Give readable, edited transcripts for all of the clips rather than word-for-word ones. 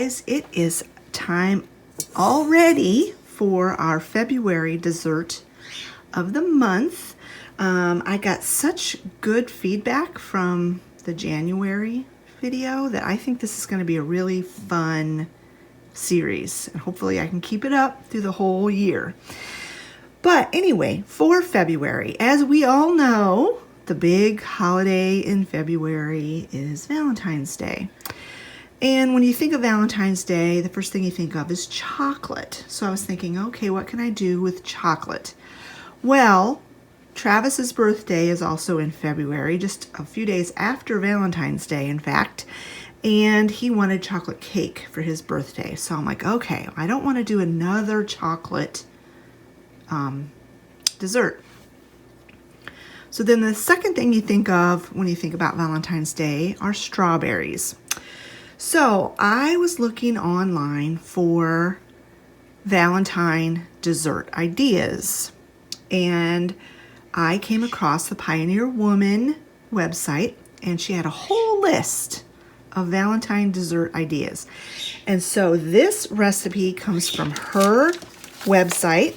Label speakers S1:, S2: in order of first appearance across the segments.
S1: guys, it is time already for our February dessert of the month. I got such good feedback from the January video that I think this is going to be a really fun series, and hopefully I can keep it up through the whole year. But anyway, for February, as we all know, the big holiday in February is Valentine's Day. And when you think of Valentine's Day, the first thing you think of is chocolate. So I was thinking, okay, what can I do with chocolate? Well, Travis's birthday is also in February, just a few days after Valentine's Day, in fact. And he wanted chocolate cake for his birthday. So I'm like, okay, I don't want to do another chocolate dessert. So then the second thing you think of when you think about Valentine's Day are strawberries. So I was looking online for Valentine dessert ideas, and I came across the Pioneer Woman website, and she had a whole list of Valentine dessert ideas. And so this recipe comes from her website.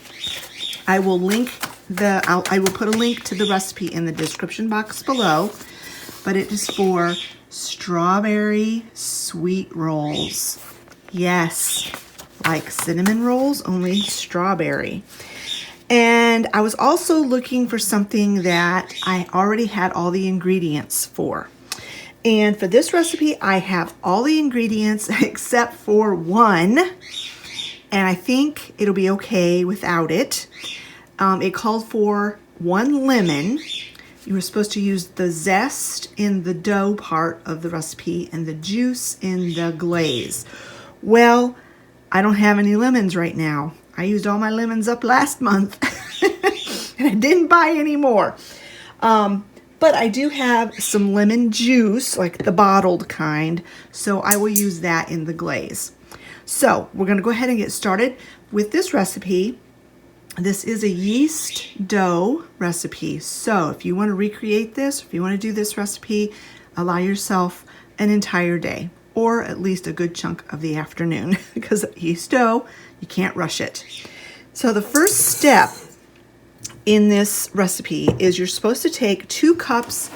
S1: I will put a link to the recipe in the description box below, but it is for strawberry sweet rolls. Yes, like cinnamon rolls, only strawberry. And I was also looking for something that I already had all the ingredients for. And for this recipe, I have all the ingredients except for one, and I think it'll be okay without it. It called for 1 lemon. You were supposed to use the zest in the dough part of the recipe and the juice in the glaze. Well, I don't have any lemons right now. I used all my lemons up last month and I didn't buy any more. But I do have some lemon juice, like the bottled kind, so I will use that in the glaze. So we're going to go ahead and get started with this recipe. This is a yeast dough recipe, so if you want to recreate this, if you want to do this recipe, allow yourself an entire day, or at least a good chunk of the afternoon, because yeast dough, you can't rush it. So the first step in this recipe is you're supposed to take 2 cups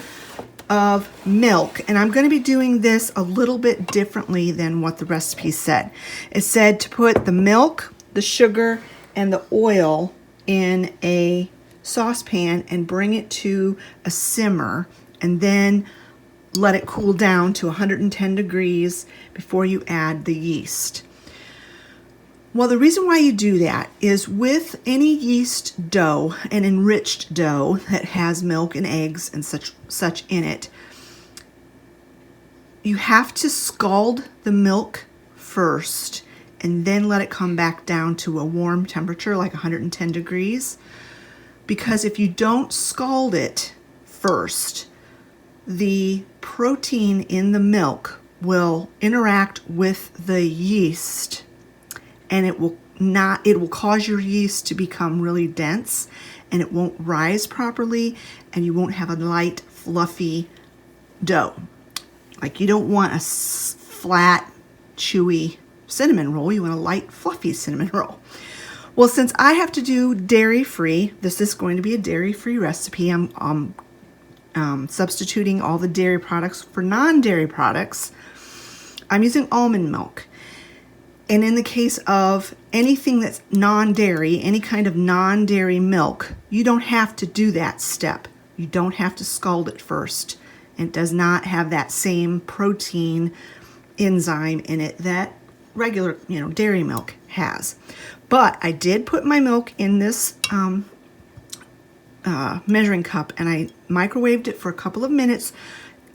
S1: of milk, and I'm going to be doing this a little bit differently than what the recipe said. It said to put the milk, the sugar, and the oil in a saucepan and bring it to a simmer, and then let it cool down to 110 degrees before you add the yeast. Well, the reason why you do that is with any yeast dough, an enriched dough that has milk and eggs and such in it, you have to scald the milk first and then let it come back down to a warm temperature, like 110 degrees. Because if you don't scald it first, the protein in the milk will interact with the yeast, and it will cause your yeast to become really dense, and it won't rise properly, and you won't have a light, fluffy dough. Like, you don't want a flat, chewy cinnamon roll. You want a light, fluffy cinnamon roll. Well, since I have to do dairy-free, this is going to be a dairy-free recipe. I'm substituting all the dairy products for non-dairy products. I'm using almond milk. And in the case of anything that's non-dairy, any kind of non-dairy milk, you don't have to do that step. You don't have to scald it first. It does not have that same protein enzyme in it that regular, dairy milk has. But I did put my milk in this measuring cup, and I microwaved it for a couple of minutes,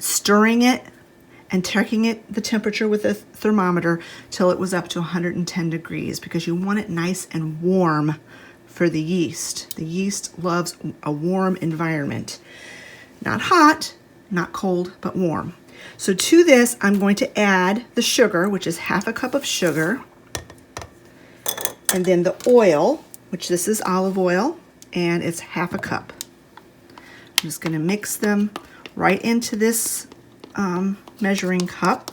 S1: stirring it and checking the temperature with a thermometer till it was up to 110 degrees, because you want it nice and warm for the yeast. The yeast loves a warm environment. Not hot, not cold, but warm. So to this, I'm going to add the sugar, which is half a cup of sugar, and then the oil, which this is olive oil, and it's half a cup. I'm just going to mix them right into this measuring cup.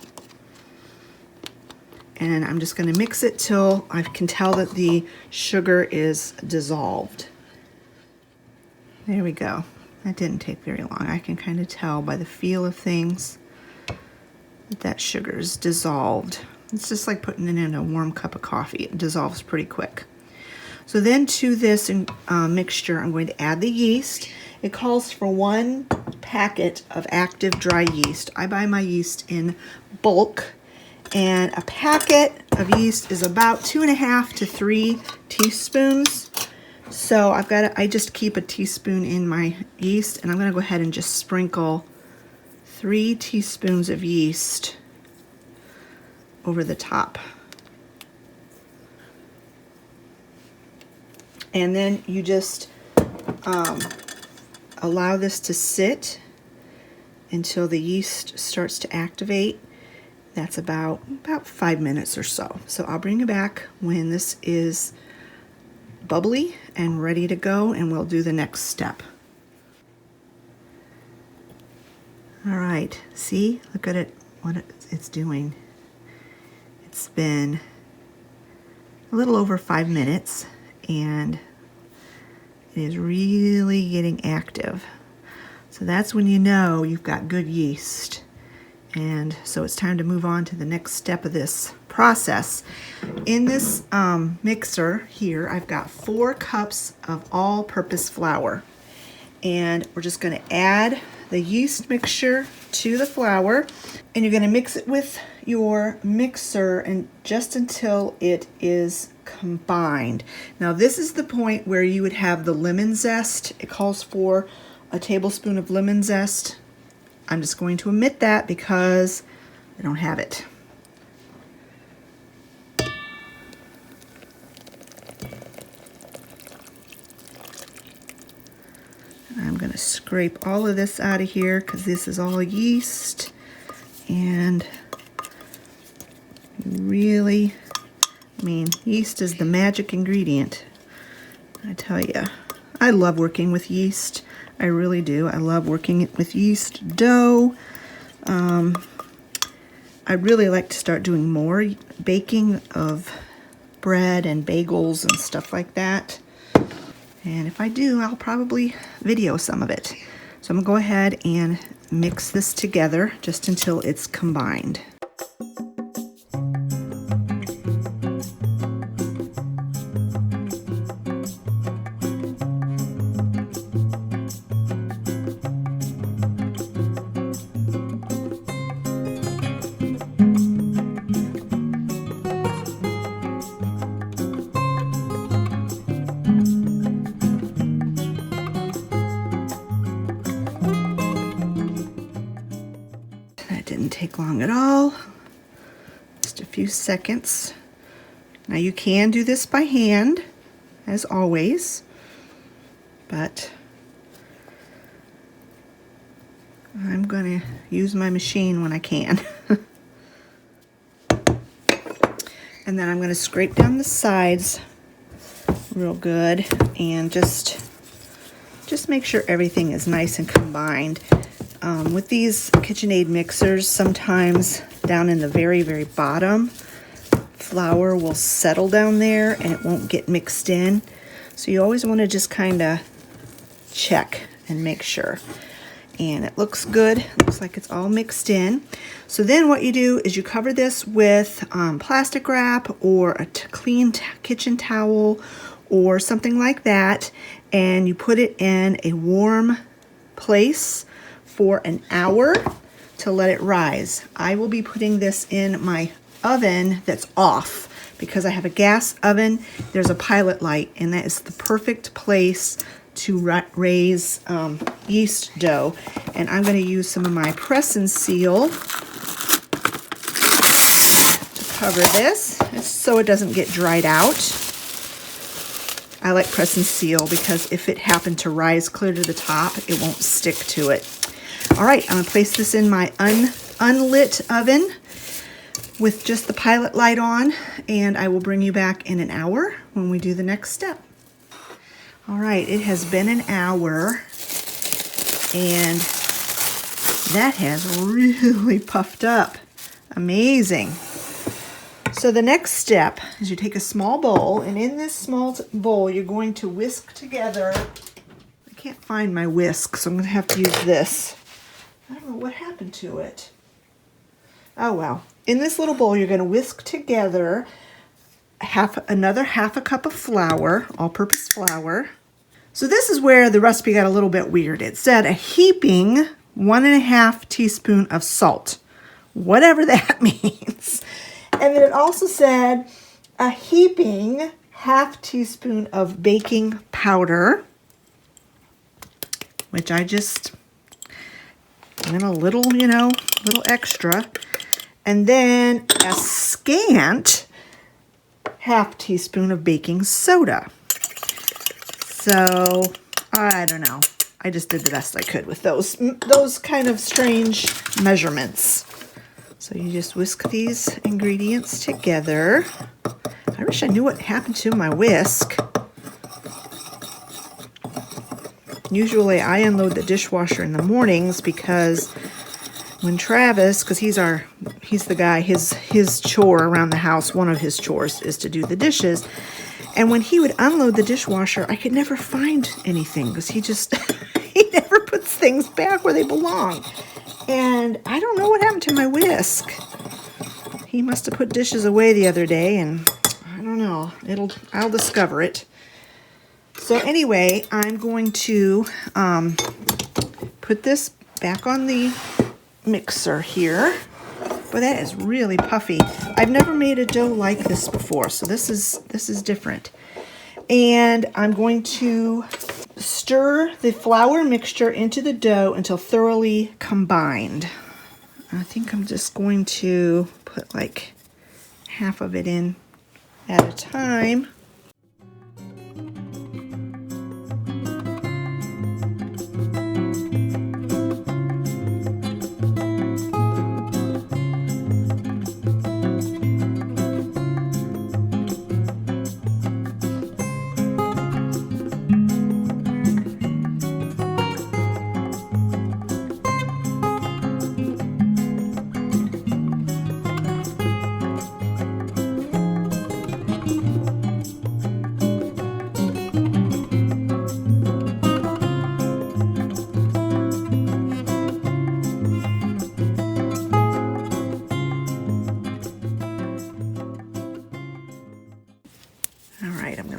S1: And I'm just going to mix it till I can tell that the sugar is dissolved. There we go. That didn't take very long. I can kind of tell by the feel of things that sugar's dissolved. It's just like putting it in a warm cup of coffee. It dissolves pretty quick. So then to this mixture, I'm going to add the yeast. It calls for 1 packet of active dry yeast. I buy my yeast in bulk, and a packet of yeast is about 2.5 to 3 teaspoons. So I just keep a teaspoon in my yeast, and I'm going to go ahead and just sprinkle 3 teaspoons of yeast over the top. And then you just allow this to sit until the yeast starts to activate. That's about 5 minutes or so. So I'll bring you back when this is bubbly and ready to go, and we'll do the next step. All right, see, look at it, what it's doing. It's been a little over 5 minutes, and it is really getting active. So that's when you know you've got good yeast. And so it's time to move on to the next step of this process. In this mixer here, I've got 4 cups of all-purpose flour. And we're just going to add the yeast mixture to the flour. And you're going to mix it with your mixer and just until it is combined. Now this is the point where you would have the lemon zest. It calls for a tablespoon of lemon zest. I'm just going to omit that because I don't have it. I'm going to scrape all of this out of here because this is all yeast, and really, yeast is the magic ingredient. I tell you, I love working with yeast. I really do. I love working with yeast dough. I really like to start doing more baking of bread and bagels and stuff like that. And if I do, I'll probably video some of it. So I'm gonna go ahead and mix this together just until it's combined. Didn't take long at all, just a few seconds. Now you can do this by hand, as always, but I'm going to use my machine when I can. And then I'm going to scrape down the sides real good and just make sure everything is nice and combined. With these KitchenAid mixers, sometimes down in the very, very bottom, flour will settle down there and it won't get mixed in. So you always want to just kind of check and make sure. And it looks good. It looks like it's all mixed in. So then what you do is you cover this with plastic wrap or a clean kitchen towel or something like that, and you put it in a warm place for an hour to let it rise. I will be putting this in my oven that's off because I have a gas oven. There's a pilot light, and that is the perfect place to raise yeast dough. And I'm going to use some of my press and seal to cover this so it doesn't get dried out. I like press and seal because if it happened to rise clear to the top, it won't stick to it. All right, I'm going to place this in my unlit oven with just the pilot light on, and I will bring you back in an hour when we do the next step. All right, it has been an hour, and that has really puffed up. Amazing. So the next step is you take a small bowl, and in this small bowl, you're going to whisk together. I can't find my whisk, so I'm going to have to use this. I don't know what happened to it. Oh, well. In this little bowl, you're going to whisk together another half a cup of flour, all-purpose flour. So this is where the recipe got a little bit weird. It said a heaping 1.5 teaspoon of salt, whatever that means. And then it also said a heaping half teaspoon of baking powder, which I just went a little, little extra. And then a scant half teaspoon of baking soda. So, I don't know. I just did the best I could with those kind of strange measurements. So you just whisk these ingredients together. I wish I knew what happened to my whisk. Usually I unload the dishwasher in the mornings because when Travis, because he's the guy, his chore around the house, one of his chores is to do the dishes. And when he would unload the dishwasher, I could never find anything because he just, he never puts things back where they belong. And I don't know what happened to my whisk. He must have put dishes away the other day, and I don't know. I'll discover it. So anyway, I'm going to put this back on the mixer here. But that is really puffy. I've never made a dough like this before, so this is different. And I'm going to stir the flour mixture into the dough until thoroughly combined. I think I'm just going to put like half of it in at a time.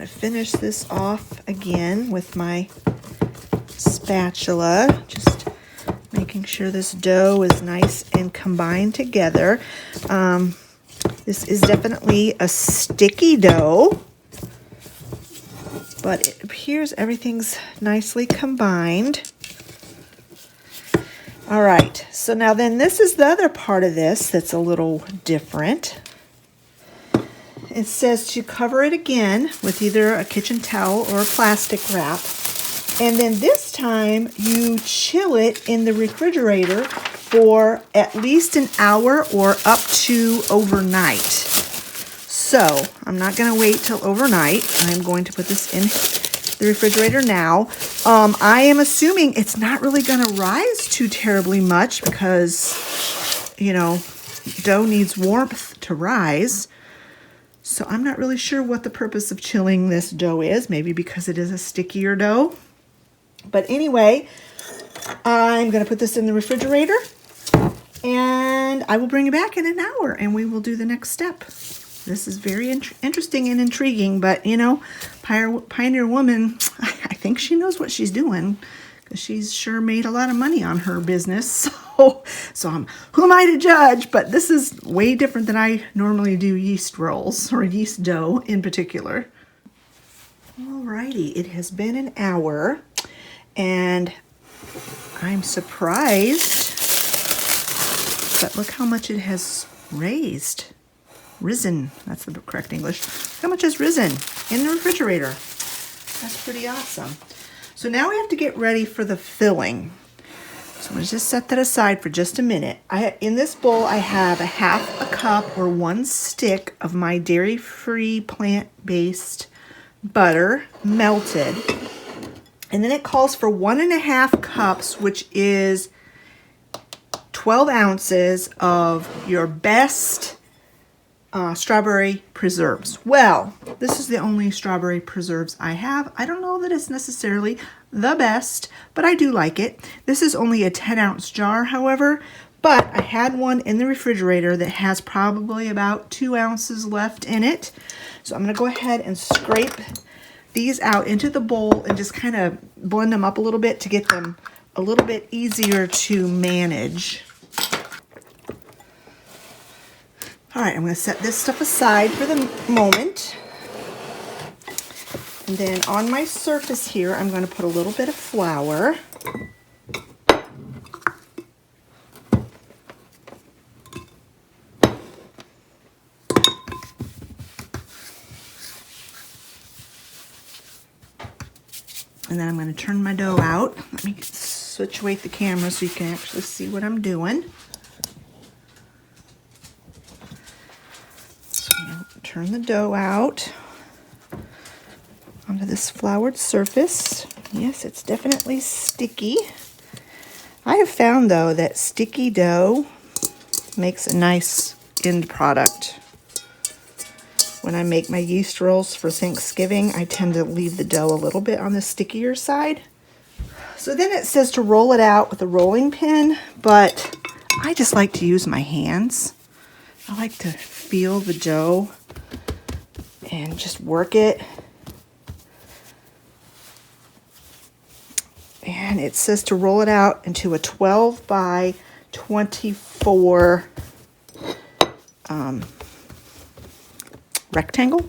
S1: Finish this off again with my spatula, just making sure this dough is nice and combined together. This is definitely a sticky dough, but it appears everything's nicely combined. All right, so now then this is the other part of this that's a little different. It says to cover it again with either a kitchen towel or a plastic wrap. And then this time you chill it in the refrigerator for at least an hour or up to overnight. So I'm not going to wait till overnight. I'm going to put this in the refrigerator now. I am assuming it's not really going to rise too terribly much because, dough needs warmth to rise. So I'm not really sure what the purpose of chilling this dough is. Maybe because it is a stickier dough. But anyway, I'm going to put this in the refrigerator. And I will bring it back in an hour and we will do the next step. This is very interesting and intriguing. But, Pioneer Woman, I think she knows what she's doing. Because she's sure made a lot of money on her business. So who am I to judge? But this is way different than I normally do yeast rolls or yeast dough in particular. Alrighty, it has been an hour and I'm surprised, but look how much it has risen. That's the correct English. Look how much has risen in the refrigerator. That's pretty awesome. So now we have to get ready for the filling. So I'm going to just set that aside for just a minute. In this bowl, I have a half a cup or 1 stick of my dairy-free plant-based butter melted. And then it calls for 1.5 cups, which is 12 ounces of your best strawberry preserves. Well, this is the only strawberry preserves I have. I don't know that it's necessarily the best, but I do like it. This is only a 10-ounce jar, however, but I had one in the refrigerator that has probably about 2 ounces left in it. So I'm going to go ahead and scrape these out into the bowl and just kind of blend them up a little bit to get them a little bit easier to manage. All right, I'm going to set this stuff aside for the moment. And then on my surface here, I'm going to put a little bit of flour. And then I'm going to turn my dough out. Let me situate the camera so you can actually see what I'm doing. So I'm going to turn the dough out onto this floured surface. Yes, it's definitely sticky. I have found, though, that sticky dough makes a nice end product. When I make my yeast rolls for Thanksgiving, I tend to leave the dough a little bit on the stickier side. So then it says to roll it out with a rolling pin, but I just like to use my hands. I like to feel the dough and just work it. And it says to roll it out into a 12 by 24 rectangle.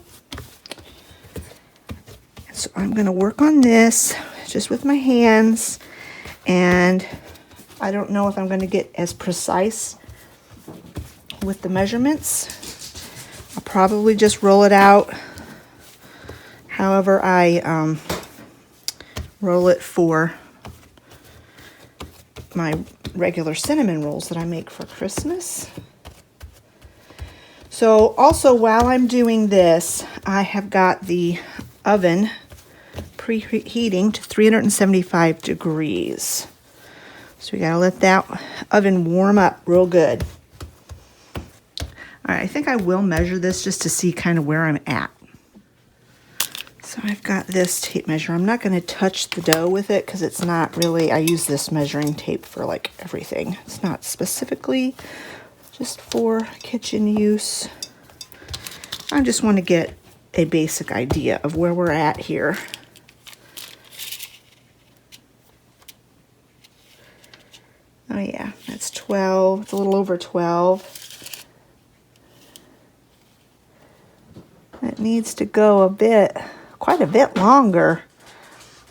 S1: So I'm going to work on this just with my hands, and I don't know if I'm going to get as precise with the measurements. I'll probably just roll it out however I roll it for my regular cinnamon rolls that I make for Christmas. So also while I'm doing this, I have got the oven preheating to 375 degrees. So we gotta let that oven warm up real good. All right, I think I will measure this just to see kind of where I'm at. So I've got this tape measure. I'm not gonna touch the dough with it because it's not really, I use this measuring tape for like everything. It's not specifically just for kitchen use. I just want to get a basic idea of where we're at here. Oh yeah, that's 12. It's a little over 12. It needs to go quite a bit longer.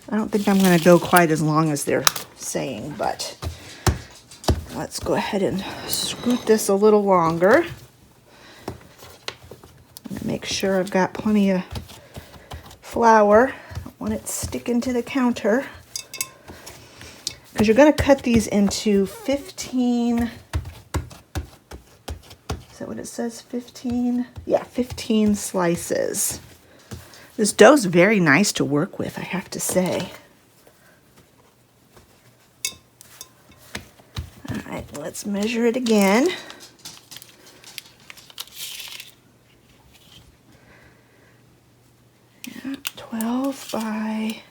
S1: I don't think I'm going to go quite as long as they're saying, but let's go ahead and scoot this a little longer. I'm going to make sure I've got plenty of flour. I don't want it sticking to the counter. Because you're going to cut these into 15, is that what it says, 15? Yeah, 15 slices. This dough's very nice to work with, I have to say. All right, let's measure it again. Yeah, 12 by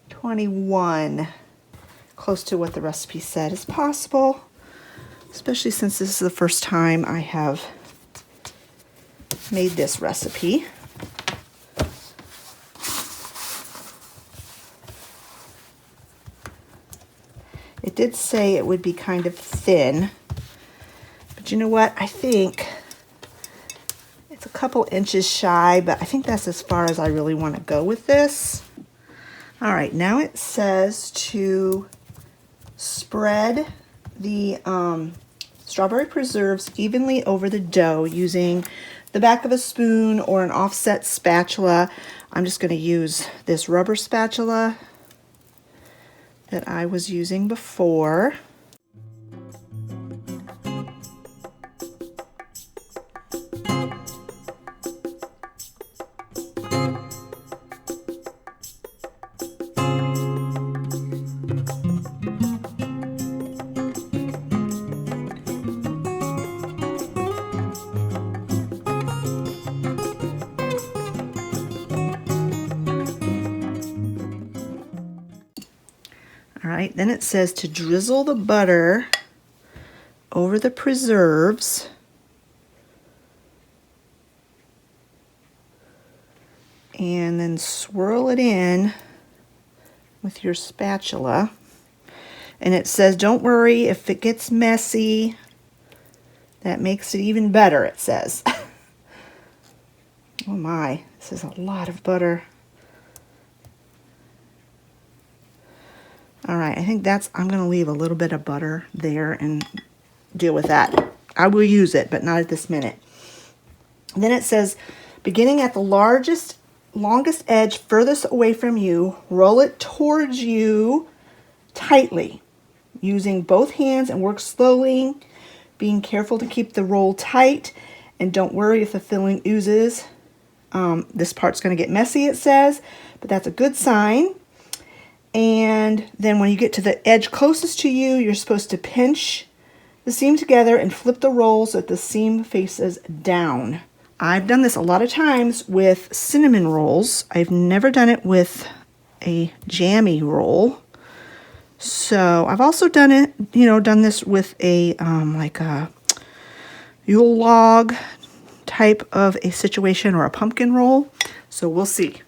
S1: 21. Close to what the recipe said is possible, especially since this is the first time I have made this recipe. It did say it would be kind of thin, but you know what? I think it's a couple inches shy, but I think that's as far as I really want to go with this. All right, now it says to spread the strawberry preserves evenly over the dough using the back of a spoon or an offset spatula. I'm just going to use this rubber spatula that I was using before. right, then it says to drizzle the butter over the preserves. And then swirl it in with your spatula. And it says, don't worry if it gets messy. That makes it even better, it says. Oh my, this is a lot of butter. All right, I think I'm gonna leave a little bit of butter there and deal with that. I will use it, but not at this minute. And then it says, beginning at the longest edge furthest away from you, roll it towards you tightly, using both hands, and work slowly, being careful to keep the roll tight, and don't worry if the filling oozes. This part's going to get messy, it says, but that's a good sign. And then when you get to the edge closest to you, you're supposed to pinch the seam together and flip the roll so that the seam faces down. I've done this a lot of times with cinnamon rolls. I've never done it with a jammy roll. So I've also done this with a like a Yule log type of a situation, or a pumpkin roll. So we'll see.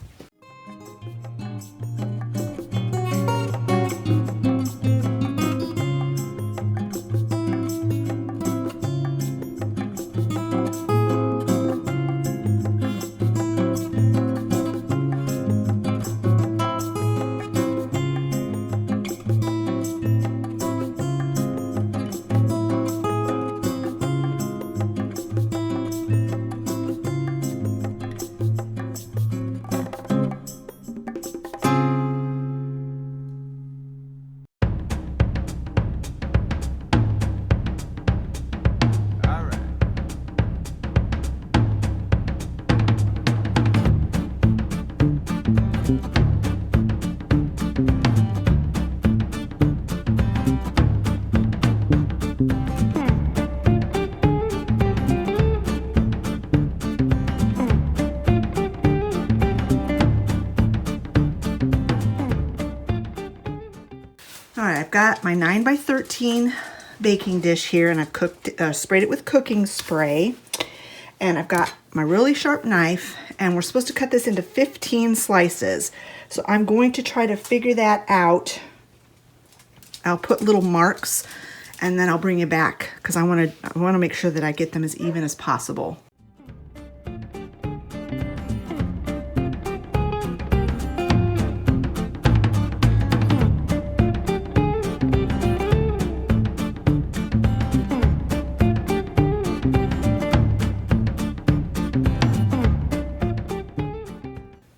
S1: All right, I've got my 9 by 13 baking dish here, and I've sprayed it with cooking spray. And I've got my really sharp knife, and we're supposed to cut this into 15 slices. So I'm going to try to figure that out. I'll put little marks, and then I'll bring you back because I want to make sure that I get them as even as possible.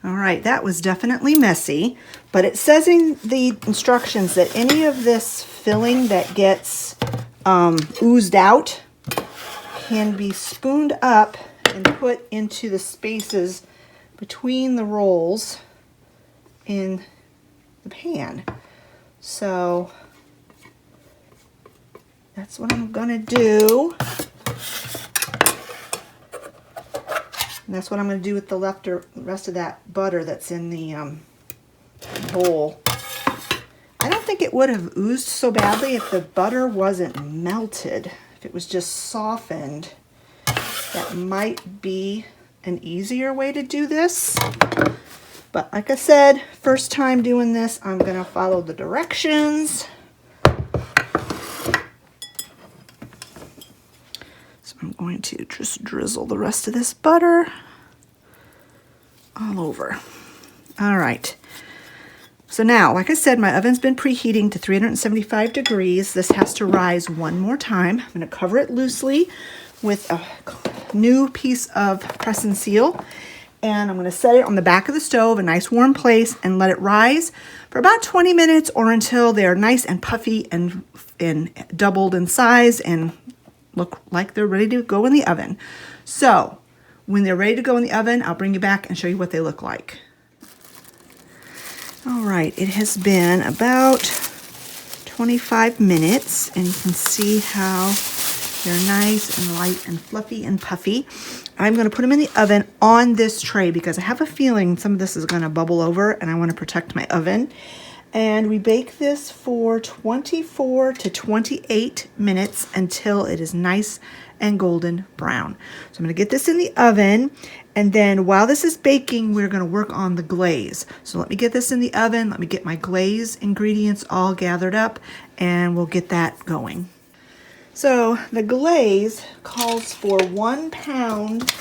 S1: Right, that was definitely messy, but it says in the instructions that any of this filling that gets oozed out can be spooned up and put into the spaces between the rolls in the pan. So that's what I'm gonna do. And that's what I'm going to do with the rest of that butter that's in the bowl. I don't think it would have oozed so badly if the butter wasn't melted. If it was just softened, that might be an easier way to do this. But like I said, first time doing this, I'm going to follow the directions. I'm going to just drizzle the rest of this butter all over. All right. So now, like I said, my oven's been preheating to 375 degrees. This has to rise one more time. I'm going to cover it loosely with a new piece of press and seal. And I'm going to set it on the back of the stove, a nice warm place, and let it rise for about 20 minutes or until they're nice and puffy and doubled in size and look like they're ready to go in the oven. So when they're ready to go in the oven, I'll bring you back and show you what they look like. All right, it has been about 25 minutes, and you can see how they're nice and light and fluffy and puffy. I'm going to put them in the oven on this tray because I have a feeling some of this is going to bubble over, and I want to protect my oven. And we bake this for 24 to 28 minutes until it is nice and golden brown. So I'm going to get this in the oven, and then while this is baking, we're going to work on the glaze. So let me get this in the oven, let me get my glaze ingredients all gathered up, and we'll get that going. So the glaze calls for 1 pound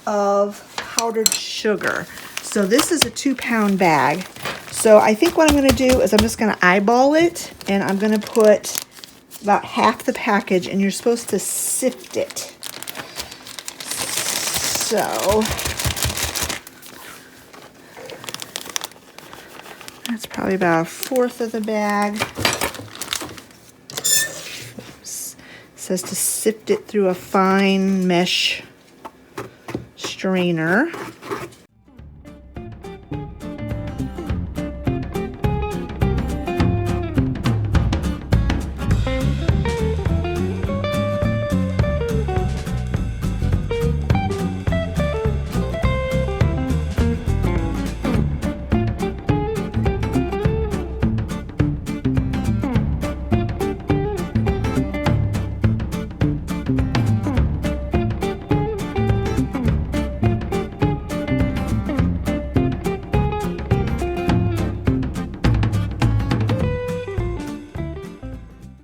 S1: of powdered sugar. So this is a 2-pound bag. So I think what I'm going to do is I'm just going to eyeball it, and I'm going to put about half the package, and you're supposed to sift it. So that's probably about 1/4 of the bag. Oops. It says to sift it through a fine mesh strainer.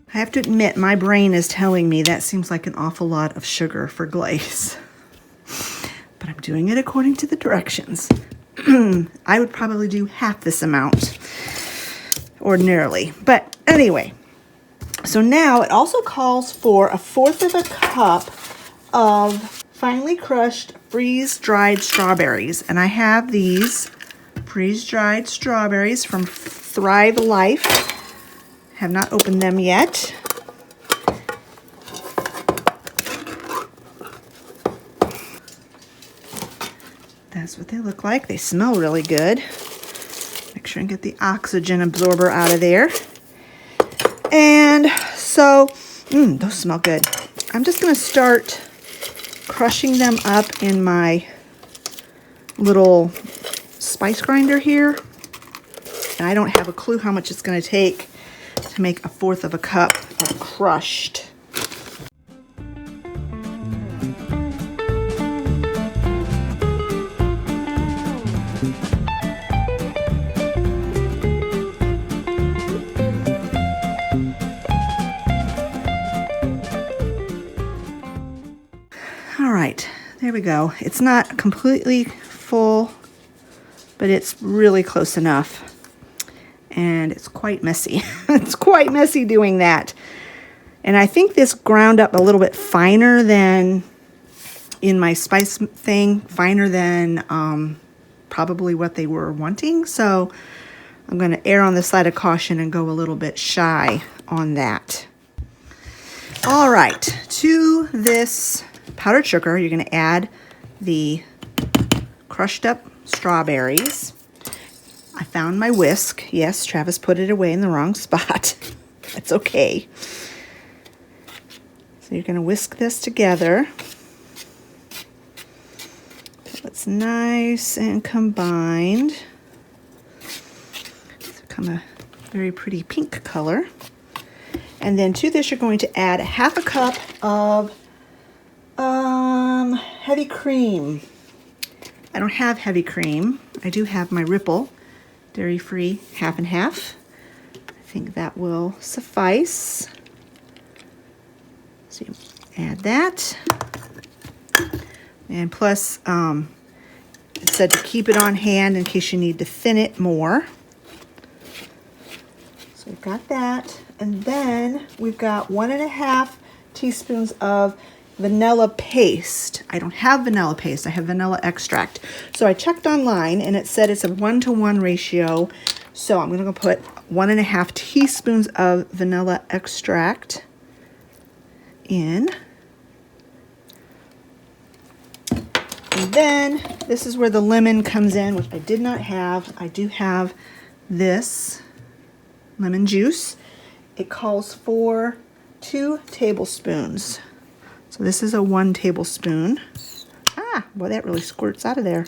S1: I have to admit, my brain is telling me that seems like an awful lot of sugar for glaze. But I'm doing it according to the directions. I would probably do half this amount ordinarily. But anyway, so now it also calls for 1/4 of a cup of finely crushed freeze-dried strawberries. And I have these freeze-dried strawberries from Thrive Life. Have not opened them yet. That's what they look like. They smell really good. Make sure and get the oxygen absorber out of there. And so, those smell good. I'm just going to start crushing them up in my little spice grinder here. And I don't have a clue how much it's going to take to make 1/4 of a cup of crushed. All right, there we go. It's not completely full, but it's really close enough. And it's quite messy. It's quite messy doing that. And I think this ground up a little bit finer than in my spice thing, finer than probably what they were wanting. So I'm going to err on the side of caution and go a little bit shy on that. All right, to this powdered sugar, you're going to add the crushed up strawberries. I found my whisk. Yes, Travis put it away in the wrong spot. It's okay. So you're going to whisk this together. So it's nice and combined. It's become a very pretty pink color. And then to this, you're going to add 1/2 cup of heavy cream. I don't have heavy cream. I do have my Ripple dairy-free 1/2 and 1/2. I think that will suffice. So you add that. And plus, it said to keep it on hand in case you need to thin it more. So we've got that. And then we've got 1 1/2 teaspoons of vanilla paste. I don't have vanilla paste, I have vanilla extract. So I checked online and it said it's a 1-to-1 ratio. So I'm gonna put 1 1/2 teaspoons of vanilla extract in. And then this is where the lemon comes in, which I did not have. I do have this lemon juice. It calls for 2 tablespoons. So this is a 1 tablespoon. Boy, that really squirts out of there.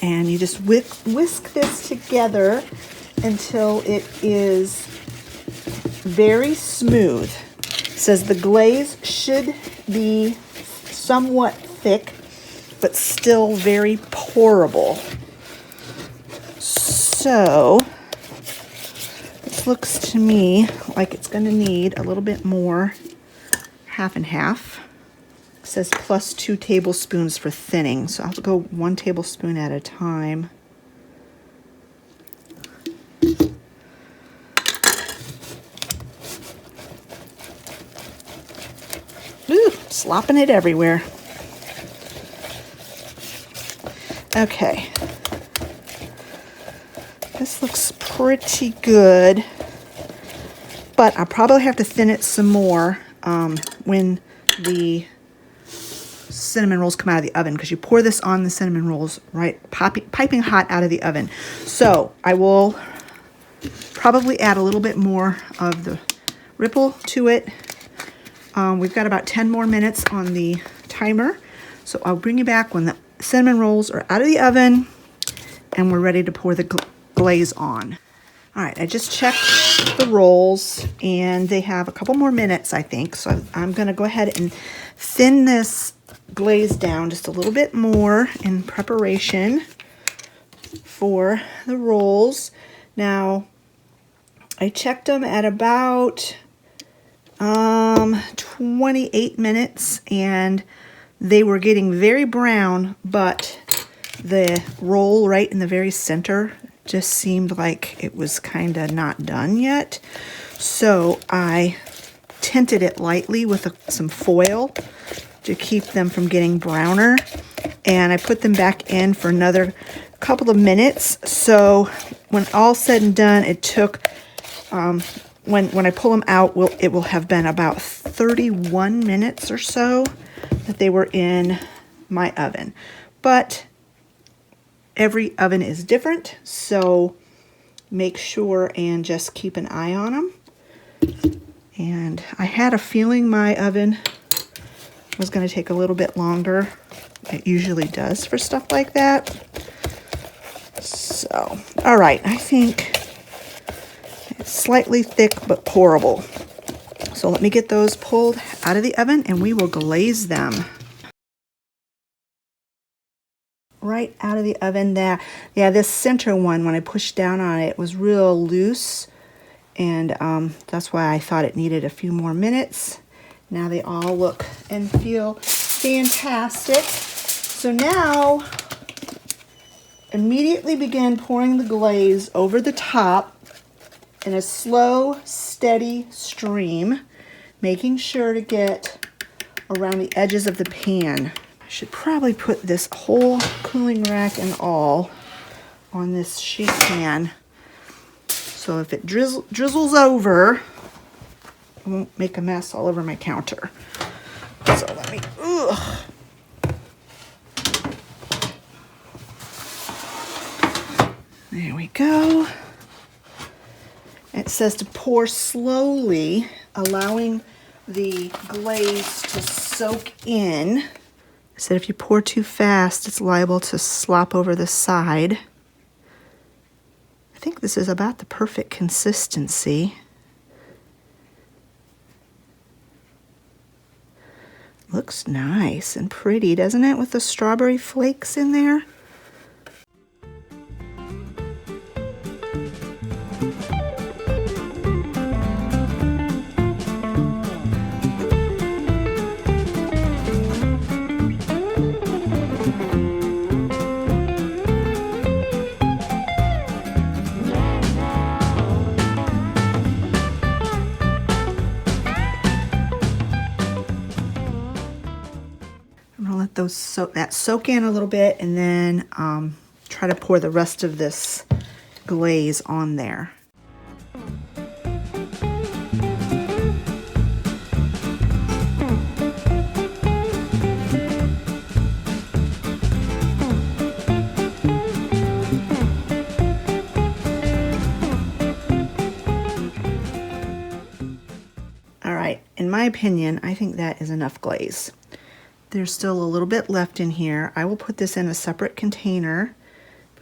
S1: And you just whisk this together until it is very smooth. It says the glaze should be somewhat thick, but still very pourable. So this looks to me like it's going to need a little bit more, half and half. It says plus 2 tablespoons for thinning, so I'll go 1 tablespoon at a time. Ooh, slopping it everywhere. Okay. This looks pretty good, but I'll probably have to thin it some more when the cinnamon rolls come out of the oven, because you pour this on the cinnamon rolls right piping hot out of the oven. So I will probably add a little bit more of the ripple to it. We've got about 10 more minutes on the timer, so I'll bring you back when the cinnamon rolls are out of the oven and we're ready to pour the glaze on. All right, I just checked the rolls and they have a couple more minutes, I think. So I'm going to go ahead and thin this glaze down just a little bit more in preparation for the rolls. Now, I checked them at about 28 minutes and they were getting very brown, but the roll right in the very center just seemed like it was kind of not done yet. So I tinted it lightly with some foil to keep them from getting browner. And I put them back in for another couple of minutes. So when all said and done, it took, when I pull them out, it will have been about 31 minutes or so that they were in my oven. But every oven is different, so make sure and just keep an eye on them. And I had a feeling my oven was going to take a little bit longer. It usually does for stuff like that. So, all right, I think it's slightly thick but pourable. So let me get those pulled out of the oven and we will glaze them. Right out of the oven. This center one, when I pushed down on it, was real loose, and that's why I thought it needed a few more minutes. Now they all look and feel fantastic. So now, immediately begin pouring the glaze over the top in a slow, steady stream, making sure to get around the edges of the pan. I should probably put this whole cooling rack and all on this sheet pan, so if it drizzles over, it won't make a mess all over my counter. So let me, there we go. It says to pour slowly, allowing the glaze to soak in. I said if you pour too fast, it's liable to slop over the side. I think this is about the perfect consistency. Looks nice and pretty, doesn't it, with the strawberry flakes in there? Those soak in a little bit, and then try to pour the rest of this glaze on there. All right, in my opinion, I think that is enough glaze. There's still a little bit left in here. I will put this in a separate container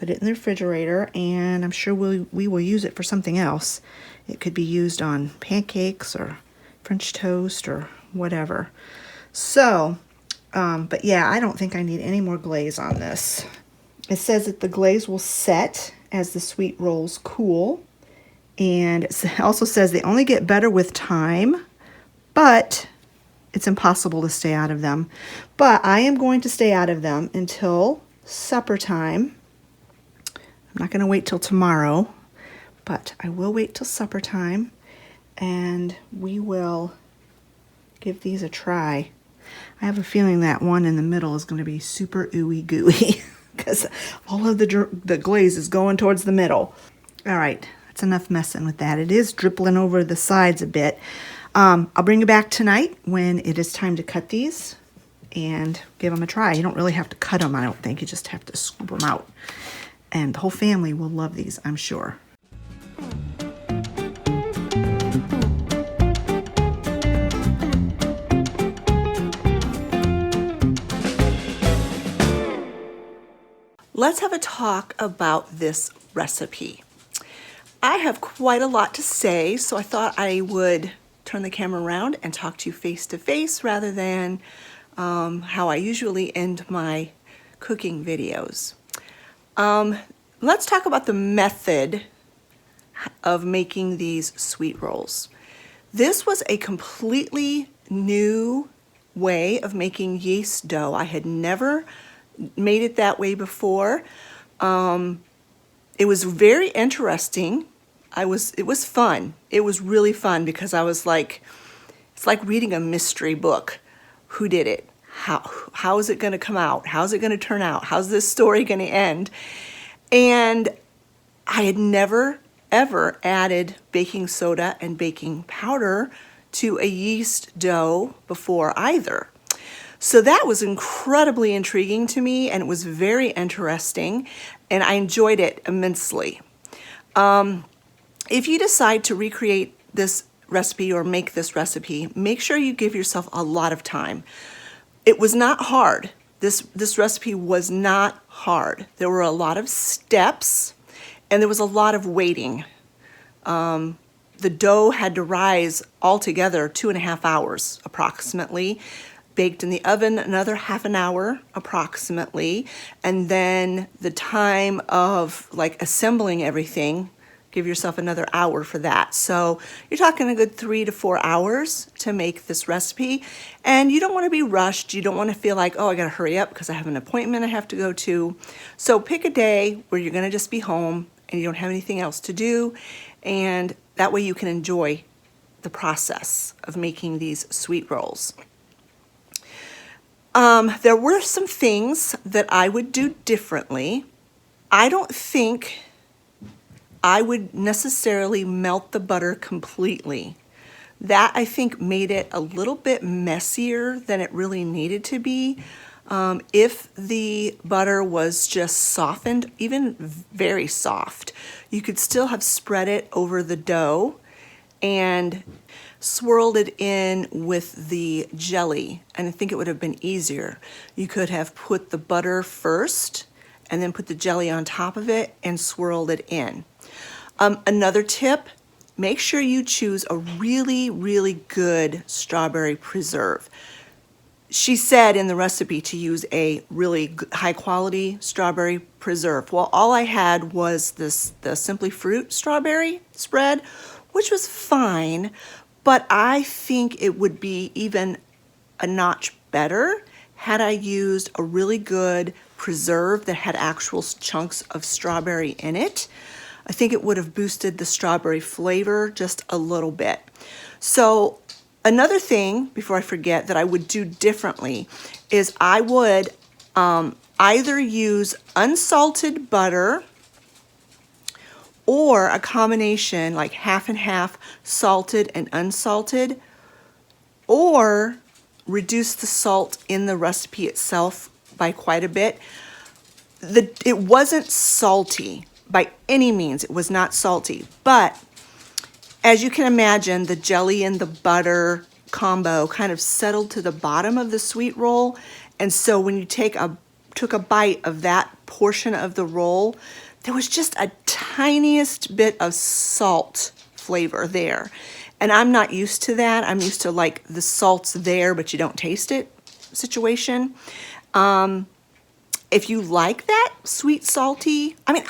S1: put it in the refrigerator, and I'm sure we will use it for something else. It could be used on pancakes or French toast or whatever. So, but yeah, I don't think I need any more glaze on this. It says that the glaze will set as the sweet rolls cool. And it also says they only get better with time, but it's impossible to stay out of them. But I am going to stay out of them until supper time. I'm not going to wait till tomorrow, but I will wait till supper time, and we will give these a try. I have a feeling that one in the middle is going to be super ooey gooey because all of the glaze is going towards the middle. All right, that's enough messing with that. It is dripping over the sides a bit. I'll bring you back tonight when it is time to cut these and give them a try. You don't really have to cut them, I don't think. You just have to scoop them out. And the whole family will love these, I'm sure. Let's have a talk about this recipe. I have quite a lot to say, so I thought I would turn the camera around and talk to you face to face rather than how I usually end my cooking videos. Let's talk about the method of making these sweet rolls. This was a completely new way of making yeast dough. I had never made it that way before. It was very interesting. It was fun. It was really fun because I was like, it's like reading a mystery book. Who did it? How is it going to come out? How's it going to turn out? How's this story going to end? And I had never, ever added baking soda and baking powder to a yeast dough before either. So that was incredibly intriguing to me, and it was very interesting, and I enjoyed it immensely. If you decide to recreate this recipe or make this recipe, make sure you give yourself a lot of time. It was not hard. This recipe was not hard. There were a lot of steps, and there was a lot of waiting. The dough had to rise altogether 2.5 hours approximately, baked in the oven another half an hour approximately, and then the time of like assembling everything, give yourself another hour for that. So you're talking a good 3 to 4 hours to make this recipe, and you don't want to be rushed. You don't want to feel like, oh, I got to hurry up because I have an appointment I have to go to. So pick a day where you're going to just be home and you don't have anything else to do, and that way you can enjoy the process of making these sweet rolls. There were some things that I would do differently. I don't think I would necessarily melt the butter completely. That, I think, made it a little bit messier than it really needed to be. If the butter was just softened, even very soft, you could still have spread it over the dough and swirled it in with the jelly, and I think it would have been easier. You could have put the butter first and then put the jelly on top of it and swirled it in. Another tip, make sure you choose a really, really good strawberry preserve. She said in the recipe to use a really high quality strawberry preserve. Well, all I had was the Simply Fruit strawberry spread, which was fine, but I think it would be even a notch better had I used a really good preserve that had actual chunks of strawberry in it. I think it would have boosted the strawberry flavor just a little bit. So another thing, before I forget, that I would do differently is I would either use unsalted butter or a combination like half and half, salted and unsalted, or reduce the salt in the recipe itself by quite a bit. It wasn't salty by any means. It was not salty, but as you can imagine, the jelly and the butter combo kind of settled to the bottom of the sweet roll, and so when you take a
S2: took a bite of that portion of the roll, there was just a tiniest bit of salt flavor there. And I'm not used to that. I'm used to like the salt's there, but you don't taste it situation. If you like that sweet, salty, I mean,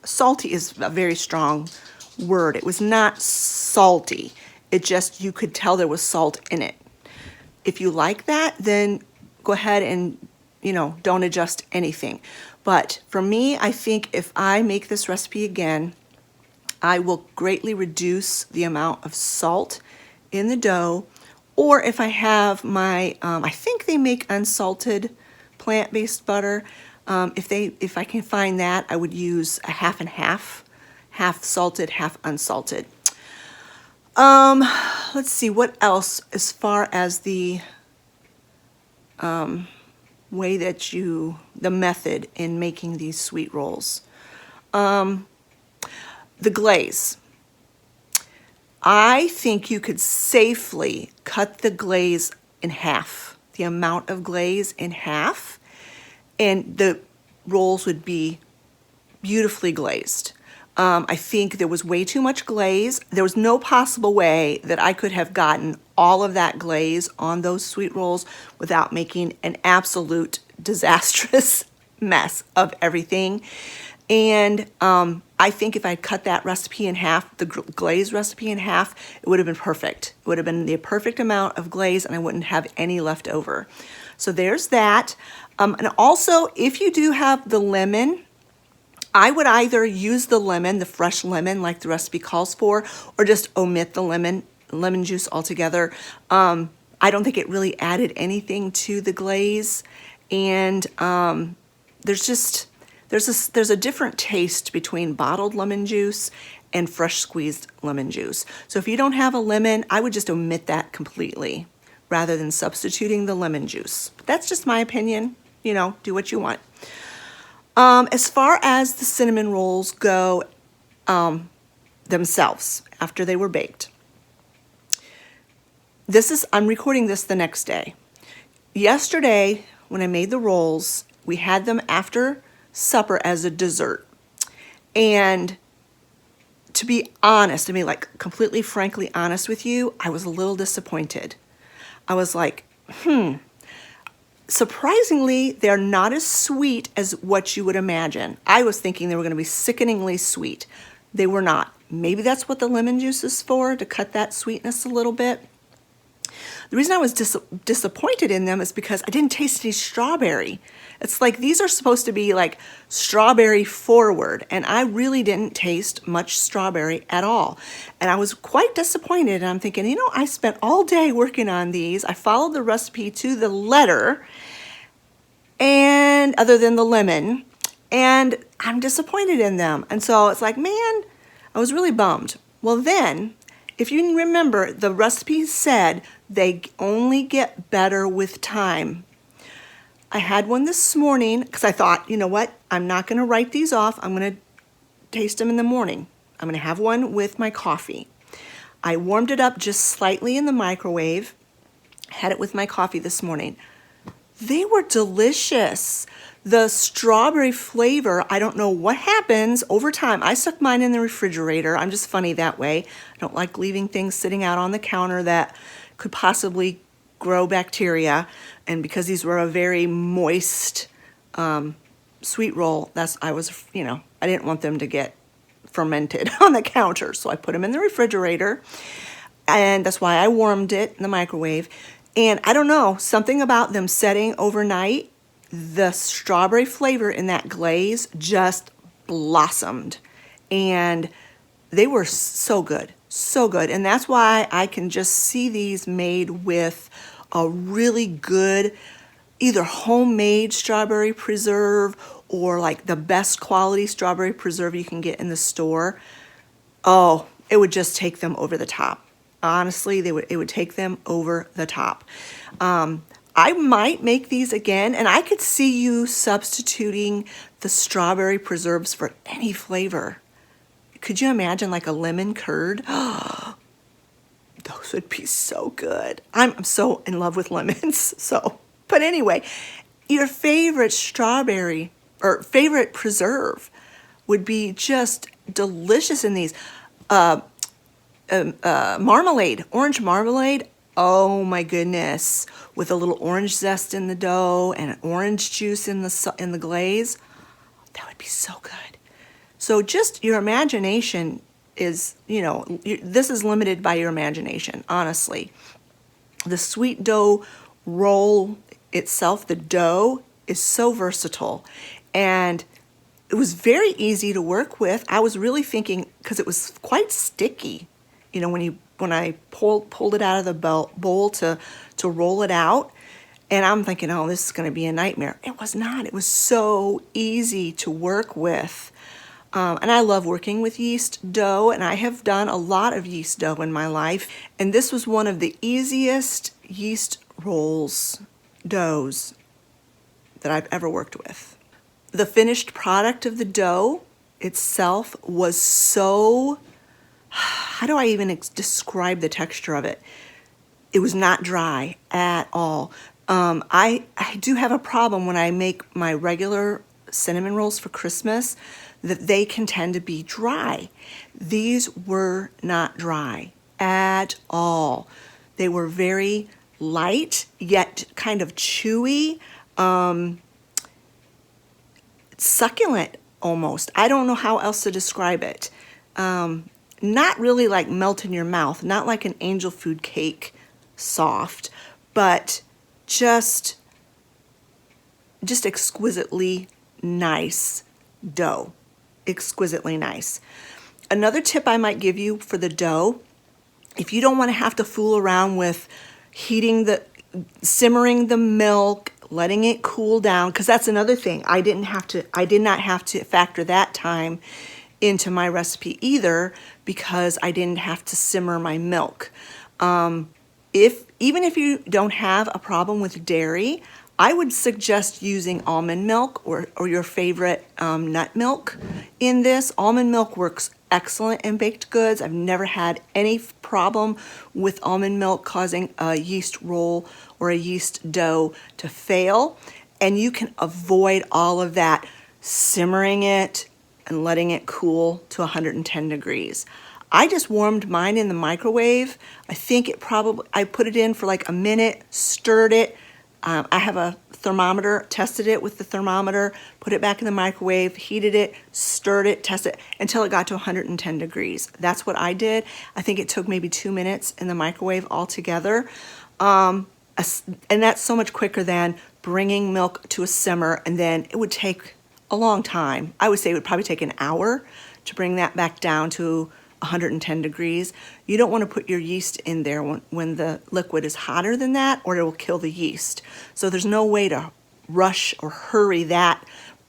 S2: salty is a very strong word. It was not salty. It just, you could tell there was salt in it. If you like that, then go ahead and, you know, don't adjust anything. But for me, I think if I make this recipe again, I will greatly reduce the amount of salt in the dough. Or if I have my, I think they make unsalted plant-based butter. If I can find that, I would use a half and half salted, half unsalted. Let's see, what else as far as the way that the method in making these sweet rolls. The glaze. I think you could safely cut the glaze in half, the amount of glaze in half, and the rolls would be beautifully glazed. I think there was way too much glaze. There was no possible way that I could have gotten all of that glaze on those sweet rolls without making an absolute disastrous mess of everything. And I think if I'd cut that recipe in half, the glaze recipe in half, it would have been perfect. It would have been the perfect amount of glaze and I wouldn't have any left over. So there's that. And also, if you do have the lemon, I would either use the lemon, the fresh lemon like the recipe calls for, or just omit the lemon juice altogether. I don't think it really added anything to the glaze. And there's a different taste between bottled lemon juice and fresh squeezed lemon juice. So if you don't have a lemon, I would just omit that completely rather than substituting the lemon juice. But that's just my opinion. You know, do what you want. As far as the cinnamon rolls go themselves after they were baked, I'm recording this the next day. Yesterday, when I made the rolls, we had them after supper as a dessert. And to be honest, I mean, like completely frankly honest with you, I was a little disappointed. I was like, surprisingly, they're not as sweet as what you would imagine. I was thinking they were going to be sickeningly sweet. They were not. Maybe that's what the lemon juice is for, to cut that sweetness a little bit. The reason I was disappointed in them is because I didn't taste any strawberry. It's like these are supposed to be like strawberry forward, and I really didn't taste much strawberry at all. And I was quite disappointed, and I'm thinking, you know, I spent all day working on these. I followed the recipe to the letter, and other than the lemon, and I'm disappointed in them. And so it's like, man, I was really bummed. Well then, if you remember, the recipe said they only get better with time. I had one this morning because I thought, you know what, I'm not going to write these off. I'm going to taste them in the morning. I'm going to have one with my coffee. I warmed it up just slightly in the microwave, had it with my coffee this morning. They were delicious. The strawberry flavor, I don't know what happens over time. I stuck mine in the refrigerator. I'm just funny that way. I don't like leaving things sitting out on the counter that could possibly grow bacteria. And because these were a very moist sweet roll, I didn't want them to get fermented on the counter. So I put them in the refrigerator, and that's why I warmed it in the microwave. And I don't know, something about them setting overnight, the strawberry flavor in that glaze just blossomed. And they were so good, so good. And that's why I can just see these made with a really good, either homemade strawberry preserve or like the best quality strawberry preserve you can get in the store. Oh, it would just take them over the top. Honestly, it would take them over the top. I might make these again, and I could see you substituting the strawberry preserves for any flavor. Could you imagine like a lemon curd? Those would be so good. I'm so in love with lemons. But anyway, your favorite strawberry or favorite preserve would be just delicious in these. Marmalade, orange marmalade. Oh my goodness, with a little orange zest in the dough and orange juice in the glaze. That would be so good. So just your imagination is, this is limited by your imagination, honestly. The sweet dough roll itself, the dough, is so versatile. And it was very easy to work with. I was really thinking, because it was quite sticky, when I pulled it out of the bowl to roll it out. And I'm thinking, oh, this is going to be a nightmare. It was not. It was so easy to work with. And I love working with yeast dough, and I have done a lot of yeast dough in my life. And this was one of the easiest yeast doughs that I've ever worked with. The finished product of the dough itself was so, how do I even describe the texture of it? It was not dry at all. I do have a problem when I make my regular cinnamon rolls for Christmas, that they can tend to be dry. These were not dry at all. They were very light, yet kind of chewy, succulent almost. I don't know how else to describe it. Not really like melt in your mouth, not like an angel food cake soft, but just exquisitely nice dough. Exquisitely nice. Another tip I might give you for the dough, if you don't want to have to fool around with simmering the milk, letting it cool down, because that's another thing. I did not have to factor that time into my recipe either, because I didn't have to simmer my milk. Even if you don't have a problem with dairy, I would suggest using almond milk or your favorite nut milk in this. Almond milk works excellent in baked goods. I've never had any problem with almond milk causing a yeast roll or a yeast dough to fail. And you can avoid all of that simmering it and letting it cool to 110 degrees. I just warmed mine in the microwave. I put it in for like a minute, stirred it. I have a thermometer, tested it with the thermometer, put it back in the microwave, heated it, stirred it, tested it until it got to 110 degrees. That's what I did. I think it took maybe 2 minutes in the microwave altogether. And that's so much quicker than bringing milk to a simmer, and then it would take a long time. I would say it would probably take an hour to bring that back down to 110 degrees. You don't want to put your yeast in there when the liquid is hotter than that, or it will kill the yeast. So there's no way to rush or hurry that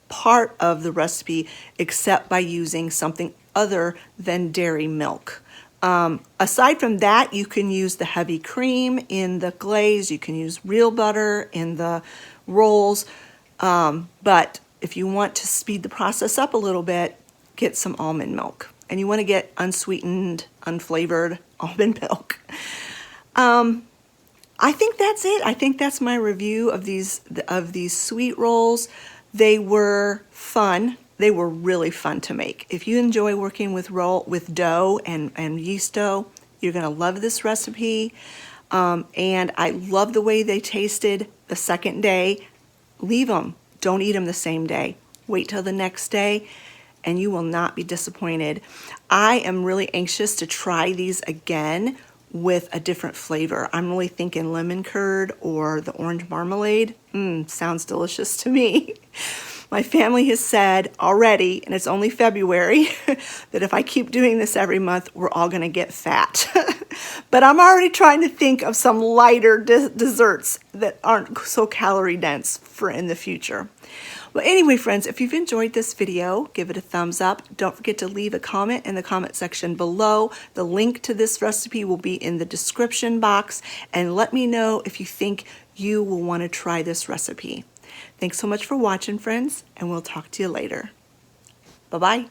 S2: part of the recipe except by using something other than dairy milk. Aside from that, you can use the heavy cream in the glaze. You can use real butter in the rolls. But if you want to speed the process up a little bit, get some almond milk. And you want to get unsweetened, unflavored almond milk. I think that's it. I think that's my review of these sweet rolls. They were fun. They were really fun to make. If you enjoy working with dough and yeast dough, you're going to love this recipe. And I love the way they tasted the second day. Leave them. Don't eat them the same day. Wait till the next day, and you will not be disappointed. I am really anxious to try these again with a different flavor. I'm really thinking lemon curd or the orange marmalade. Sounds delicious to me. My family has said already, and it's only February, that if I keep doing this every month, we're all going to get fat. But I'm already trying to think of some lighter desserts that aren't so calorie dense for in the future. Well, anyway, friends, if you've enjoyed this video, give it a thumbs up. Don't forget to leave a comment in the comment section below. The link to this recipe will be in the description box. And let me know if you think you will want to try this recipe. Thanks so much for watching, friends, and we'll talk to you later. Bye-bye.